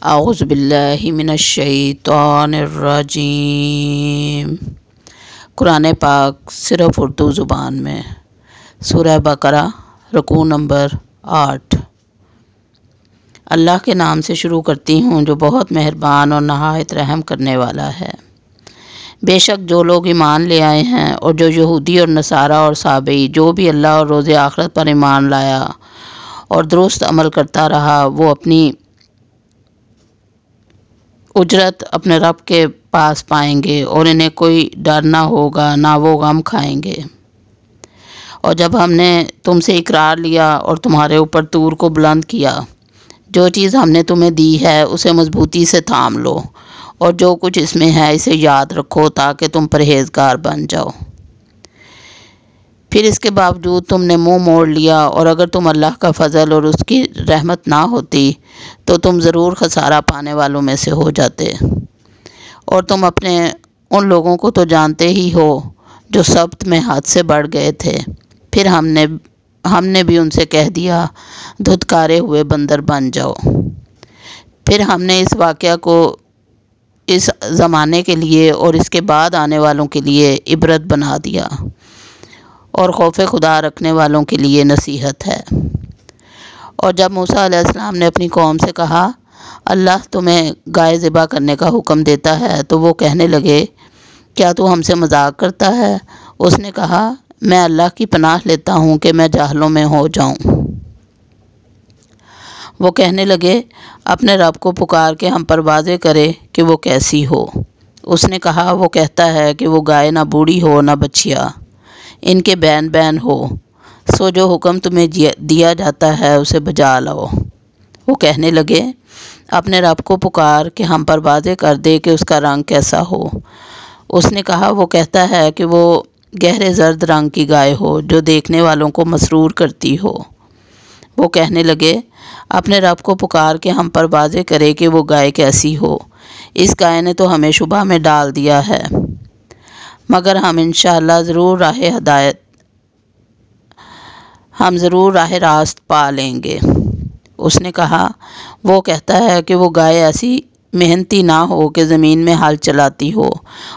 اعوذ باللہ من الشیطان الرجیم۔ قرآن پاک صرف اردو زبان میں، سورہ بقرہ، رکوع نمبر 8۔ اللہ کے نام سے شروع کرتی ہوں جو بہت مہربان اور نہایت رحم کرنے والا ہے۔ بے شک جو لوگ ایمان لے آئے ہیں اور جو یہودی اور نصارہ اور صابئی جو بھی اللہ اور روز آخرت پر ایمان لایا اور درست عمل کرتا رہا، وہ اپنی اجرت اپنے رب کے پاس پائیں گے اور انہیں کوئی ڈر نہ ہوگا، نہ وہ غم کھائیں گے۔ اور جب ہم نے تم سے اقرار لیا اور تمہارے اوپر طور کو بلند کیا، جو چیز ہم نے تمہیں دی ہے اسے مضبوطی سے تھام لو اور جو کچھ اس میں ہے اسے یاد رکھو تاکہ تم پرہیزگار بن جاؤ۔ پھر اس کے باوجود تم نے منہ موڑ لیا، اور اگر تم اللہ کا فضل اور اس کی رحمت نہ ہوتی تو تم ضرور خسارہ پانے والوں میں سے ہو جاتے۔ اور تم اپنے ان لوگوں کو تو جانتے ہی ہو جو سبت میں حد سے بڑھ گئے تھے، پھر ہم نے بھی ان سے کہہ دیا دھتکارے ہوئے بندر بن جاؤ۔ پھر ہم نے اس واقعہ کو اس زمانے کے لیے اور اس کے بعد آنے والوں کے لیے عبرت بنا دیا اور خوف خدا رکھنے والوں کے لیے نصیحت ہے۔ اور جب موسیٰ علیہ السلام نے اپنی قوم سے کہا اللہ تمہیں گائے ذبح کرنے کا حکم دیتا ہے، تو وہ کہنے لگے کیا تو ہم سے مذاق کرتا ہے؟ اس نے کہا میں اللہ کی پناہ لیتا ہوں کہ میں جاہلوں میں ہو جاؤں۔ وہ کہنے لگے اپنے رب کو پکار کے ہم پر واضح کرے کہ وہ کیسی ہو۔ اس نے کہا وہ کہتا ہے کہ وہ گائے نہ بوڑھی ہو نہ بچھیا، ان کے بین بین ہو، سو جو حکم تمہیں دیا جاتا ہے اسے بجا لاؤ۔ وہ کہنے لگے اپنے رب کو پکار کہ ہم پر واضح کر دے کہ اس کا رنگ کیسا ہو۔ اس نے کہا وہ کہتا ہے کہ وہ گہرے زرد رنگ کی گائے ہو جو دیکھنے والوں کو مسرور کرتی ہو۔ وہ کہنے لگے اپنے رب کو پکار کہ ہم پر واضح کرے کہ وہ گائے کیسی ہو، اس گائے نے تو ہمیں شبہ میں ڈال دیا ہے، مگر ہم انشاءاللہ ضرور راہ راست پا لیں گے۔ اس نے کہا وہ کہتا ہے کہ وہ گائے ایسی محنتی نہ ہو کہ زمین میں ہل چلاتی ہو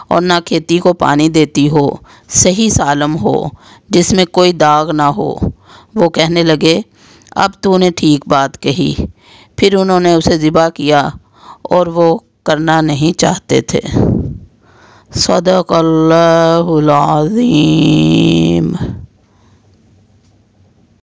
اور نہ کھیتی کو پانی دیتی ہو، صحیح سالم ہو جس میں کوئی داغ نہ ہو۔ وہ کہنے لگے اب تو نے ٹھیک بات کہی۔ پھر انہوں نے اسے ذبح کیا اور وہ کرنا نہیں چاہتے تھے۔ صدق اللہ العظیم۔